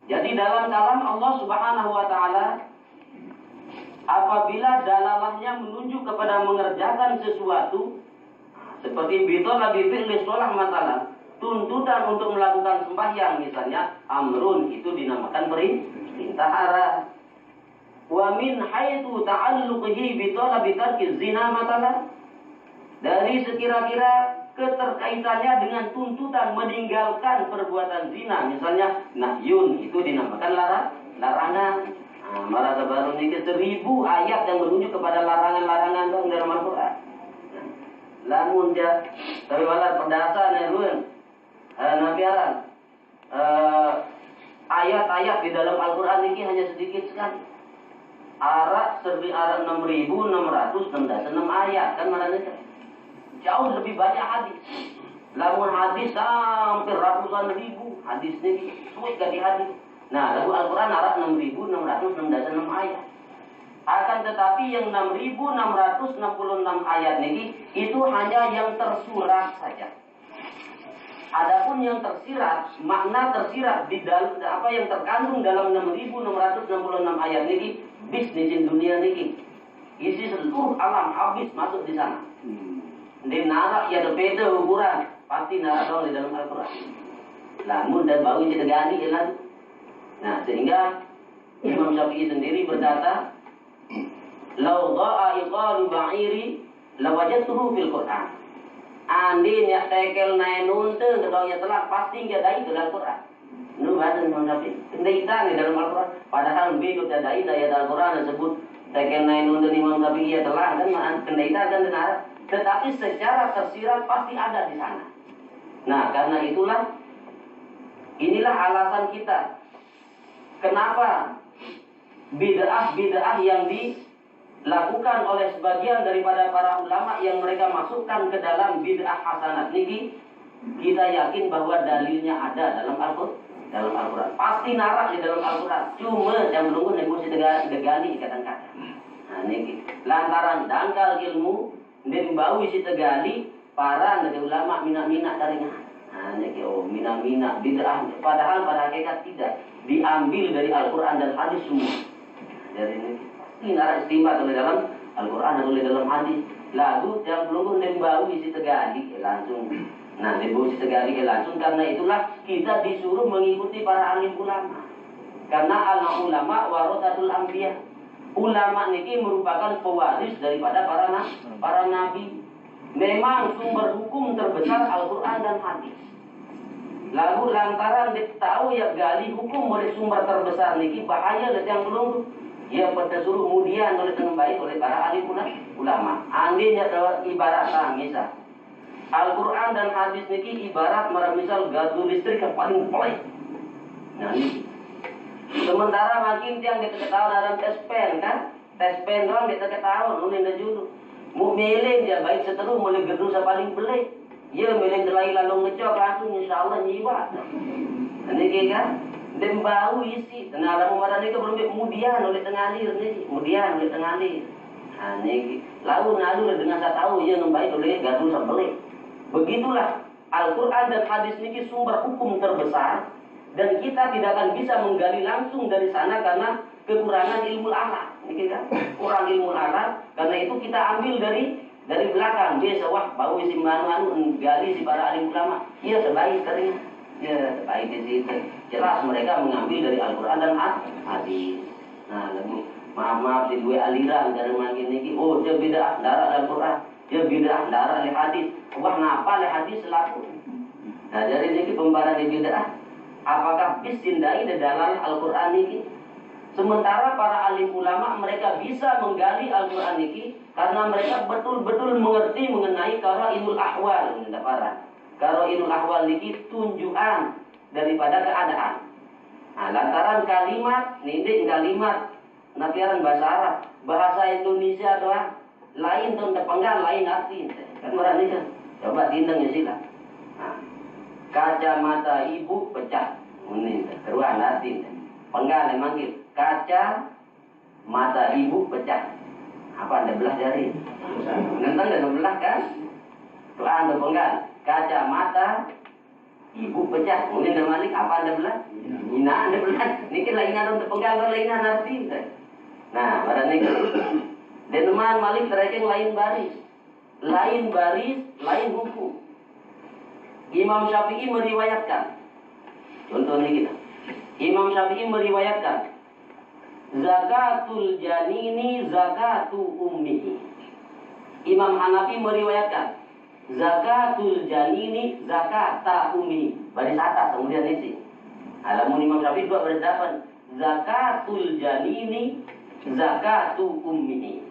Jadi dalam kalam Allah Subhanahu wa taala, apabila dalalahnya menunjuk kepada mengerjakan sesuatu seperti bitolabi fi'li sholah matalah, tuntutan untuk melakukan sembahyang misalnya, amrun itu dinamakan perintah arah. Wa min haitsu ta'alluqihi bitolabi tarki zina matalah, dari sekira-kira keterkaitannya dengan tuntutan meninggalkan perbuatan zina misalnya, nahyun itu dinamakan larangan. Malah baru ini 1000 ayat yang menunjuk kepada larangan-larangan dalam Al-Quran. Lamun dia tapi wala perdasarnya luan nabiaran ayat-ayat di dalam Al-Quran ini hanya sedikit sekali. Arak 6.666 ayat kan mana nih? Jauh lebih banyak hadis. Lamun hadis sampai ratusan ribu hadis ini sulit gak hadis. Nah, lalu Al-Quran arah 6.666 ayat. Akan tetapi yang 6.666 ayat ini itu hanya yang tersurat saja. Adapun yang tersirat, makna tersirat di dalam apa yang terkandung dalam 6.666 ayat ini, bisnis dunia ini, isi seluruh alam habis masuk di sana. Di narak ya ada beda ukuran, pasti narak dong di dalam Al-Quran. Lamun dan bau itu tergani jelas. Nah sehingga Imam Syafi'i sendiri berkata, "Lau dha'a iqalu ba'iri lawajadtuhu fil Qur'an." Andin ya tekel naik nunte kedaunya telah pasti dia dari dalam Al-Quran. Nu bahasa Imam Syafi'i. Kendaitan di dalam Al-Quran. Padahal begitu dari ayat Al-Quran disebut tekel naik nunte Imam Syafi'i ya telah kan kendaitan dan benar. Tetapi secara tersirat pasti ada di sana. Nah, karena inilah alasan kita. Kenapa bid'ah yang dilakukan oleh sebagian daripada para ulama yang mereka masukkan ke dalam bid'ah hasanat ini, kita yakin bahwa dalilnya ada dalam Al-Quran. Pasti narak di dalam Al-Quran. Cuma yang belum mesti tegani kadang-kadang. Nah, ini lantaran dangkal ilmu dan bau isi tegali para dari ulama mina-mina taringan. Nah, ini mina-mina bid'ah. Padahal pada hakikat tidak diambil dari Al-Quran dan hadis semua. Dari ini narak istimewa oleh dalam Al-Quran dan oleh dalam hadis. Lalu yang belum bau isi tegali langsung. Nah, bau isi tegali langsung karena itulah kita disuruh mengikuti para alim ulama. Karena al-ulama warasatul anbiya. Ulama ini merupakan pewaris daripada para nabi. Memang sumber hukum terbesar Al-Quran dan hadis. Lalu lantaran tahu ya gali hukum oleh sumber terbesar ini bahaya yang belum ya pada suruh kemudian oleh dengan baik oleh para alim ulama. Andainya ibarat misal Al-Quran dan hadis ini ibarat misal gardu listrik yang paling pelik. Nah ini. Sementara makin yang kita ketahui dalam tes pen kan, tes pen doang kita ketahui, nulis dah judul. Mau milih dia baik seteru mulai gedung paling belik, dia milih terlalu lalu ngecok langsung insyaallah nyiwa. Ini kan, dan bau isi, tenaga umaran itu belum kemudian oleh tengah alir ni, kemudian oleh tengah alir. Ini lalu dengan saya tahu ia membaik oleh gaduh sebelik. Begitulah Al-Quran dan hadis ini sumber hukum terbesar. Dan kita tidak akan bisa menggali langsung dari sana karena kekurangan ilmu alat, kan? Kurang ilmu alat. Karena itu kita ambil dari belakang. Biasa wah bau isi manu gali si para alim ulama. Iya sebaik katanya. Ya sebaik di situ. Jelas mereka mengambil dari Al-Quran dan hadis. Nah lagi maaf di dua aliran dari makin ini. Oh dia beda darah Al-Quran, dia beda darah hadis. Wah napa hadis selaku. Nah dari ini pembahasan di bid'ah. Apakah bisindai di dalam Al-Quran ini? Sementara para alim ulama mereka bisa menggali Al-Quran ini karena mereka betul-betul mengerti mengenai qara'inul ahwal. Qara'inul ahwal ini tunjukan daripada keadaan. Nah, lantaran kalimat nafiaran bahasa Arab, bahasa Indonesia doang lain tuh penggal lain arti. Kan orang ini kan coba tindang ya sila. Nah, kacamata ibu pecah. Ini keruan arti. Penggal manggil kaca mata ibu pecah. Apa Anda belah jari? Nentang dah belah kan? Tuan penggal kaca mata Ibu pecah, kemudian Anda Malik apa Anda belah? Ina Anda belah. Niki lainan untuk penggambar lainan arti. Nah, pada niki. Dan teman Malik terekeng lain baris. Lain baris, lain hukum. Imam Syafi'i meriwayatkan. Contohnya kita. Imam Syafi'i meriwayatkan zakatul janini zakatu ummihi. Imam Hanafi meriwayatkan zakatul janini zakata ummihi. Baris atas kemudian isi. Alamun Imam Syafi'i dua baris depan. Zakatul janini zakatu ummihi.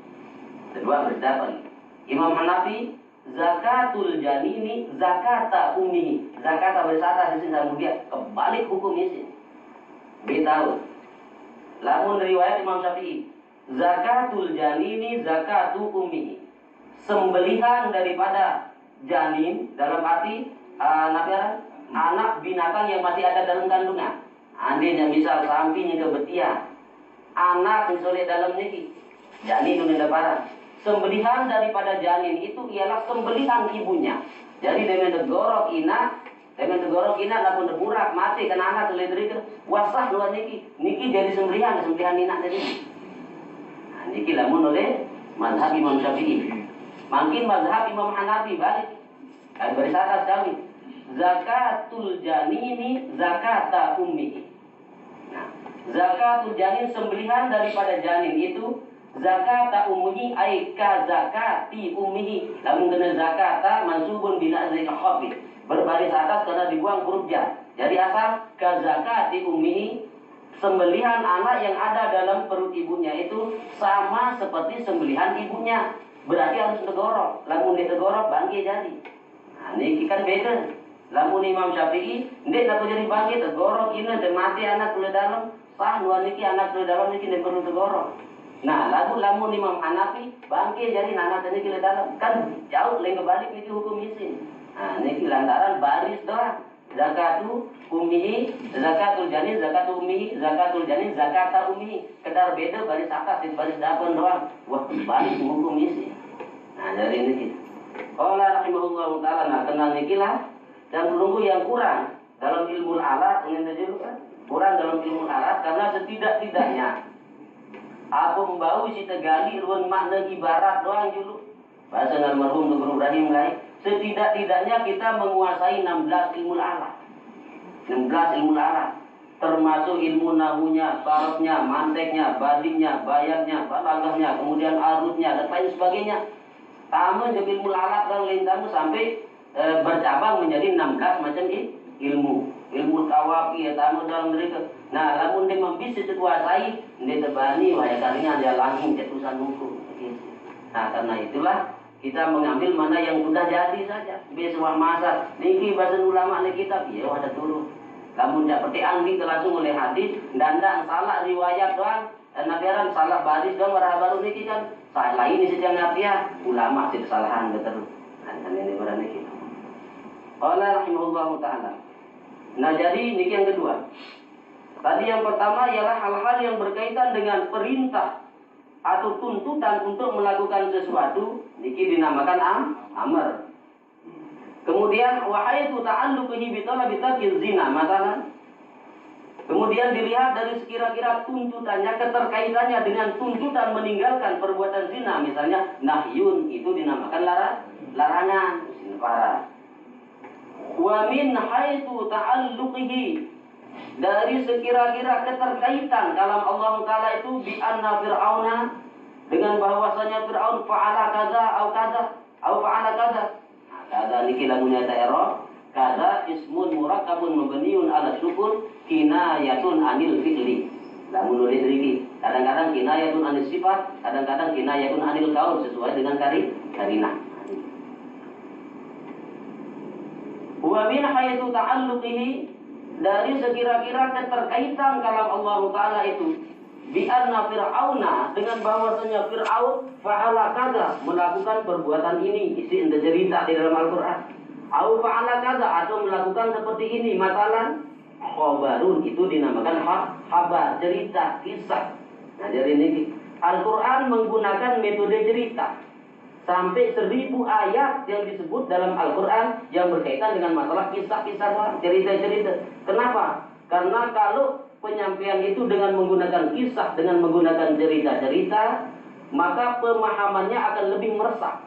Kedua baris depan. Imam Hanafi zakatul janini zakata ummihi. Zakata baris atas isi kemudian kebalik hukum isi. Beritahu. Lamun riwayat Imam Syafi'i, zakatul janini zakatu ummihi. Sembelihan daripada janin dalam arti anak binatang yang masih ada dalam kandungan. Andainya misal sampingnya ke betia, anak misalnya dalam niki, janin itu parah. Sembelihan daripada janin itu ialah sembelihan ibunya. Jadi dengan tegorok ina lapun deburak mati kena anak teledri ke wasah luar niki jadi sembelihan ina tadi. Nah, niki lamun oleh mazhab Imam Syafi'i. Makin mazhab Imam Hanafi balik. Kan baris atas kami. Zakatul janini zakata ummihi. Nah, zakatul janin sembelihan daripada janin itu zakata ummihi ay ka zakati ummihi. Lamun kena zakata mansubun bina zika khafid. Berbaris atas karena dibuang huruf jar. Jadi asal kazakati ummihi, sembelihan anak yang ada dalam perut ibunya itu sama seperti sembelihan ibunya. Berarti harus tegorok. Lamun ditegorok bangke jadi. Nah, ini kan beda. Lamun Imam Syafi'i, ndek nak jadi bangke tegorok ini dan mati anak kulo dalam, sah nuan niki anak kulo dalam niki ndek perlu tegorok. Nah, lamun Imam Hanafi bangke jadi anak niki kulo dalam. Kan jauh lain kebalik niki hukum isin. Nah, ini lantaran baris doang. Zakatu ummihi, zakatul janin, zakatu ummihi, zakatul janin, zakata ummihi. Kedar beda baris atas dan baris depan doang. Wah, balik hukum isi. Nah, dari ini kita. Qala rahimahullahu ta'ala, nah kenal nikilah dan menunggu yang kurang dalam ilmu alat, kurang dalam ilmu alat karena setidak-tidaknya apa membau si tegali ruang makna ibarat doang dulu. Bahasa almarhum Dr. Ibrahim lain. Setidak-tidaknya kita menguasai 16 ilmu alat. 16 ilmu alat. Termasuk ilmu nahunya, sarafnya, manteknya, badingnya, bayarnya, balaghahnya, kemudian arusnya, dan lain sebagainya. Tamu jadi ilmu alat dan lain tamu sampai bercabang menjadi 16 macam ilmu. Ilmu kawapi, ya tamu dalam mereka. Nah, lamun dia bisa dikuasai, dia terbani, wahai kalian dia langsung ketusan hukum. Nah, karena itulah kita mengambil mana yang sudah jadi saja. Besok masa niki bahasa ulama ni kitab ya ada turun. Lamun jak peti anggi langsung oleh hadis dan salah riwayat doang. Nabiaran salah baris doang warah baru niki kan. Salah lain di sejak nabiah ulama tidak kesalahan betul. Nah, ini berani kita. Allah rahimahullah taala. Nah, jadi niki yang kedua. Tadi yang pertama ialah hal-hal yang berkaitan dengan perintah atau tuntutan untuk melakukan sesuatu, niki dinamakan amr. Kemudian wahaitu ta'alluqihi bi talabi tarkiz zina, masalah. Kemudian dilihat dari sekira-kira tuntutannya, keterkaitannya dengan tuntutan meninggalkan perbuatan zina, misalnya nahyun itu dinamakan larangan, para. Wa min haitsu ta'alluqihi, dari sekira-kira keterkaitan kalam Allah Ta'ala itu bi anna fir'auna, dengan bahwasanya Fir'aun fa'ala kaza au fa'ala kaza. Nah, kaza niki lagunya ta'irab, kaza ismun murakkabun mabniun ala sukun kinayatun anil fi'li. Lamun nulis niki kadang-kadang kinayatun anil sifat, kadang-kadang kinayatun anil qaul sesuai dengan karinah. Wa min haitsu ta'alluqihi, dari sekira-kira keterkaitan kalam Allah Ta'ala itu bi anna fir'auna, dengan bahwasanya Fir'aun fa'ala kaza, melakukan perbuatan ini, isi ente cerita di dalam Al-Qur'an. Au fa'ala kaza, atau melakukan seperti ini, masalah khabarun, itu dinamakan khabar, cerita, kisah. Nah, jadi ini Al-Qur'an menggunakan metode cerita. sampai 1000 ayat yang disebut dalam Al-Quran yang berkaitan dengan masalah kisah-kisah, cerita-cerita. Kenapa? Karena kalau penyampaian itu dengan menggunakan kisah, dengan menggunakan cerita-cerita, maka pemahamannya akan lebih meresap.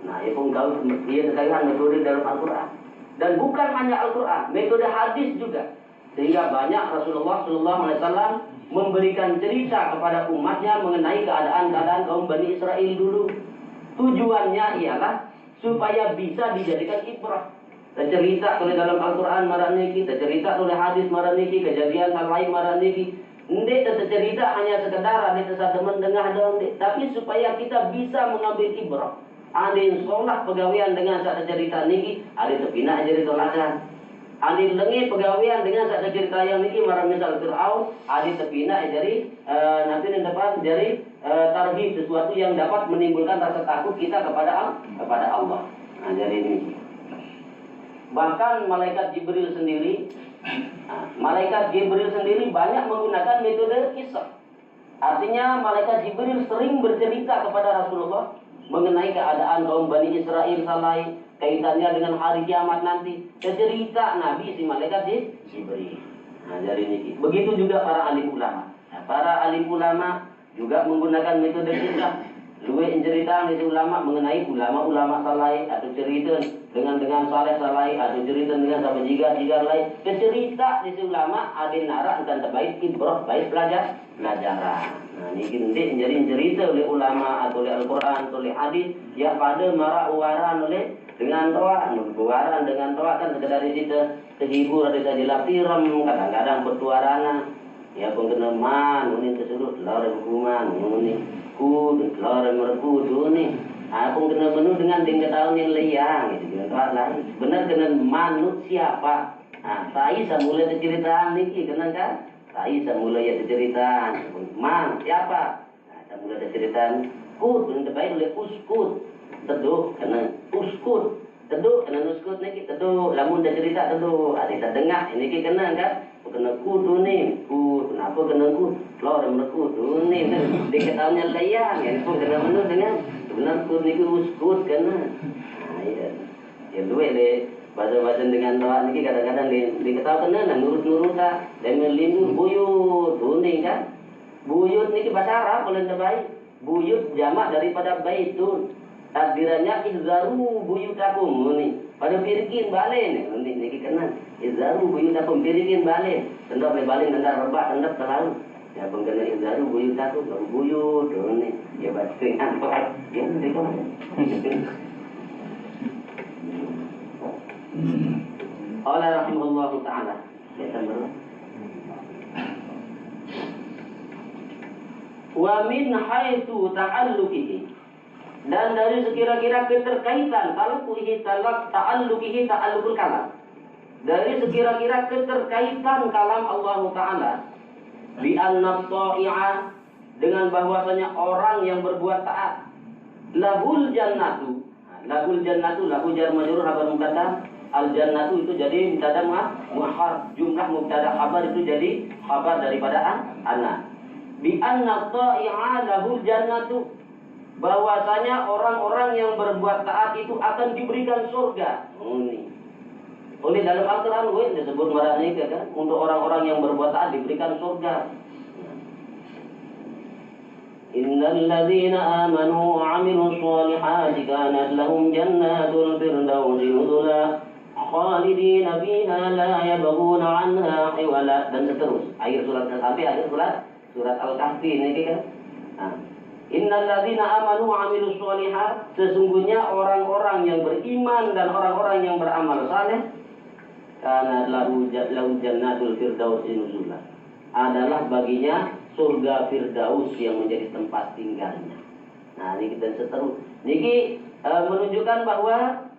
Nah, ya pun kau dia terkait metode dalam Al-Quran. Dan bukan hanya Al-Quran, metode hadis juga. Sehingga banyak Rasulullah SAW memberikan cerita kepada umatnya mengenai keadaan-keadaan kaum Bani Israel dulu. Tujuannya ialah supaya bisa dijadikan ibrah. Cerita oleh dalam Al-Quran maraniki, cerita oleh hadis maraniki, kejadian hal lain maraniki. Ndek cerita hanya sekedar ada teman dengar dong, tapi supaya kita bisa mengambil ibrah. Ada yang sekolah pegawaian dengan satu cerita niki, ada terpina jadi tolakan. Ada lengi pegawaian dengan satu cerita yang niki marah misal Fir'aun, ada terpina jadi nanti yang dapat dari tarhib sesuatu yang dapat menimbulkan rasa takut kita kepada Allah. Nah, jadi ini. Bahkan malaikat Jibril sendiri banyak menggunakan metode kisah. Artinya malaikat Jibril sering bercerita kepada Rasulullah mengenai keadaan kaum Bani Israel salai, kaitannya dengan hari kiamat nanti. Cerita Nabi si malaikat Jibril. Nah, jadi ini. Begitu juga para alim ulama. Nah, para alim ulama juga menggunakan metode kisah. Luwe cerita di ulama mengenai ulama-ulama salai atau cerita dengan saleh salai atau cerita dengan sama jigar lain. Cerita di ulama ada nara dan terbaik ibrah baik pelajaran. Nah, ini menjadi cerita oleh ulama atau oleh Al-Quran atau oleh hadis ya pada marah uaran oleh dengan doa, uaran dengan doa kan sekedar kita terhibur ada saja tiram kadang-kadang bertuarana ya penggeneman ini tersebut loreng hukuman ini kud loreng merkudu nih aku kena menu dengan tahun yang liang gitu dengan lain benar dengan manusia siapa saya semula cerita niki kenal kan saya semula ya cerita man siapa semula cerita kud yang terbaik oleh uskut teduh kena uskut teduh kena uskut niki teduh lamun dah cerita teduh ada dengar ini kena kan kena kudu nih kenapa kena kudu loreng merkudu nih diketahuinya layang ya pun kena menu dengan sebenarnya kudu niku uskut kena ya duwe le bahasa-bahasa dengan doa niki kadang-kadang diketahui kena nurut-nurut dan melindung buyut tuning kan buyut niki bahasa Arab boleh terbaik buyut jamak daripada baitun takdirannya izzaru buyutakum nih pada pirikin balik nih niki kena izzaru buyutakum pirikin balik tendap balik tendap rebak tendap terlalu ya pengguna izzaru buyutakum baru buyut nih ya baca apa ya niki Allah rahimahullah ta'ala wa min haitsu ta'alluqihi dan dari sekira-kira keterkaitan ta'alluqul kalam dari sekira-kira keterkaitan kalam Allah Ta'ala bi anna ta'i'a dengan bahwasanya orang yang berbuat taat lahul jannatu lahu jar majrur khabar mubtada al jannatu itu jadi mubtada muakhar jumlah mubtada khabar itu jadi khabar daripada anna bi anna ta'i'a lahul jannatu bahwasanya orang-orang yang berbuat taat itu akan diberikan surga. Oleh dalam Al-Quran disebut marane kan untuk orang-orang yang berbuat taat diberikan surga. Innal ladzina amanu wa 'amilus shalihati kanat lahum jannatul firdausi nuzula khalidina fiha la yabghuna 'anha hiwala dan seterusnya. Akhir surat sampai akhir surat Al-Kahfi ini kan. Innal ladzina amanu wa 'amilus sholihat sesungguhnya orang-orang yang beriman dan orang-orang yang beramal saleh kana lahu jannatul firdaus nuzula adalah baginya surga firdaus yang menjadi tempat tinggalnya. Nah, ini kita seterus. Niki menunjukkan bahwa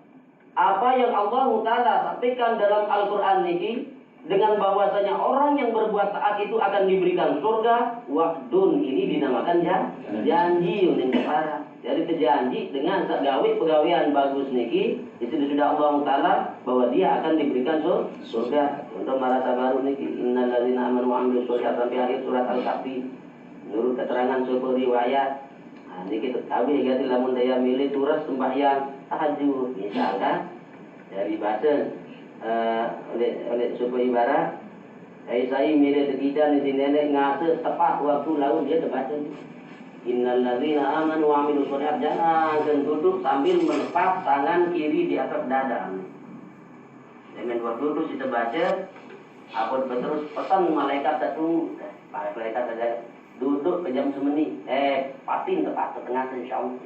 apa yang Allah Ta'ala sampaikan dalam Al-Quran niki dengan bahwasanya orang yang berbuat taat itu akan diberikan surga. Wa'dun ini dinamakan janji untuk para. Jadi terjanji dengan gawe pegawaian bagus niki itu sudah Allah Taala bahwa dia akan diberikan surga. Untuk marasa baru niki innal ladzina amanu wa 'amilus sholihat sampai akhir surat Al-Kahfi. Menurut keterangan suatu riwayat Nah, niki ketahui gati lamun daya milih turus sembahyang tahajud misalkan dari bahasa oleh suku ibarat saya milih tekidan di nenek ngase tepat waktu lalu dia terbaca innal ladzina amanu wa amilus sholihat jangan duduk sambil melepas tangan kiri di atas dada. Dengan waktu duduk kita baca apa terus pesan malaikat satu malaikat saja duduk ke jam semeni patin tepat setengah insyaallah.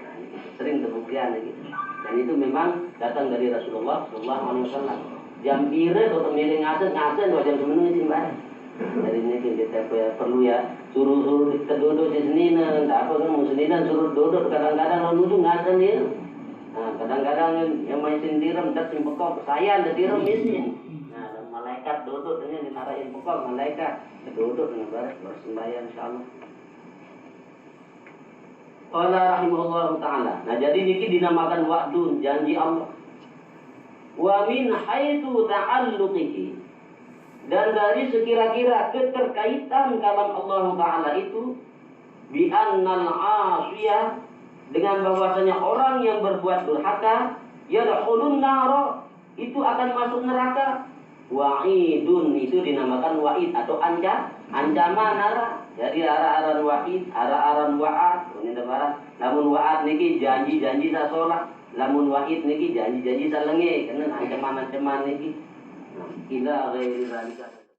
Nah, ini sering terbuktian gitu. Dan itu memang datang dari Rasulullah sallallahu alaihi wasallam. Jam kira atau milih ngasen 2 jam semeni sih mbak. Jadi ini kita perlu ya suruh duduk di sini nah apa kan mau sini suruh duduk kadang-kadang lo duduk ngasen dia. Nah, kadang-kadang yang main sindiram tak simpekok saya ada diram mesin. Nah, malaikat duduk dengan ditarain pokok malaikat duduk dengan baris bersembahyang insyaallah. Qala rahimahullah taala. Nah, jadi niki dinamakan wa'dun, janji Allah. Wa min haitsu ta'alluqihi. Dan dari sekira-kira keterkaitan kalam Allah taala itu bi annal 'asiyah dengan bahwasanya orang yang berbuat durhaka yadkhulun nar itu akan masuk neraka. Wa'idun itu dinamakan wa'id atau ancaman nara. Jadi ara-aran wa'id, ara-aran wa'ad. Ini barang. Lamun wa'ad niki janji-janji sa salat. Lamun wa'id niki janji-janji sa lenge. Karena ancaman-ancaman niki. Nah, ila ghairi zalika.